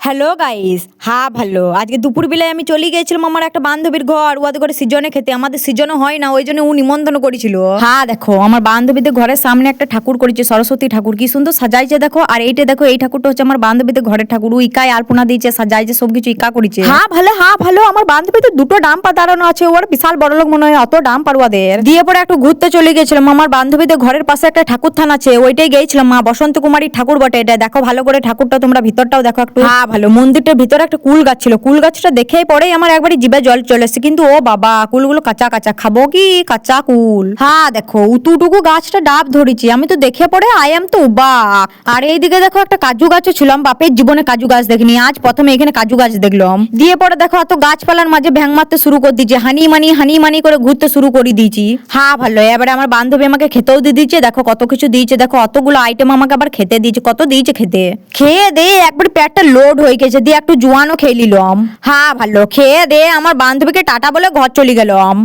Hello guys, হ্যাঁ ভালো। আজকে দুপুর বেলায় আমি চলে গিয়েছিলাম আমার একটা বান্ধবীর ঘর, ওদের ঘরে সিজনে খেতে। আমাদের সিজনও হয় না, ওই জন্য ও নিমন্ত্রণ করেছিল। হ্যাঁ দেখো, আমার বান্ধবীদের ঘরের সামনে একটা ঠাকুর করেছে, সরস্বতী ঠাকুর, কি সুন্দর সাজাইছে দেখো। আর এইটা দেখো, এই ঠাকুরটা হচ্ছে আমার বান্ধবীদের ঘরের ঠাকুর। ও ইকায় আলপনা দিয়েছে, সাজাইছে, সবকিছু ইকা করেছে। হ্যাঁ ভালো, হ্যাঁ ভালো। আমার বান্ধবীদের দুটো ডাম্পার দাঁড়ানো আছে, ওর বিশাল বড় লোক মনে হয়, অত ডাম্পার ওদের। দিয়ে পরে একটু ঘুরতে চলে গেছিলাম। আমার বান্ধবীদের ঘরের পাশে একটা ঠাকুর থান আছে, ওইটাই গেছিলাম। মা বসন্ত কুমারীর ঠাকুর বটে এটা। দেখো ভালো করে ঠাকুরটা, তোমরা ভিতরটাও দেখো একটু। হ্যাঁ ভালো। মন্দিরটার ভিতরে একটা কুল গাছ ছিল, কুল গাছটা দেখেই পরেই আমার একবারই জিভে জল চলে এসেছে। কিন্তু ও বাবা, কুলগুলো কাঁচা কাঁচা, খাবো কি কাঁচা কুল? হ্যাঁ দেখো, উতুটুকু গাছটা ডাব ধরেছি, আমি তো দেখে পড়ে আই এম তো অবাক। আর এইদিকে দেখো একটা কাজু গাছও ছিলাম, বাপের জীবনে কাজু গাছ দেখিনি, আজ প্রথমে এখানে কাজু গাছ দেখলাম। দিয়ে পরে দেখো এত গাছপালার মাঝে ভ্যাং মারতে শুরু করে দিয়েছে, হানি মানি করে ঘুরতে শুরু করে দিয়েছি। হ্যাঁ ভালো। এবারে আমার বান্ধবী আমাকে খেতেও দিয়ে দিয়েছে, দেখো কত কিছু দিয়েছে, দেখো অতগুলো আইটেম আমাকে আবার খেতে দিয়েছে, কত দিয়েছে খেতে। খেয়ে দিয়ে একবার পেটটা লোড হয়ে গেছে, দিয়ে একটু জোয়ানও খেয়ে নিলাম। হ্যাঁ ভালো। খেয়ে দিয়ে আমার বান্ধবীকে টাটা বলে ঘর চলে গেলাম।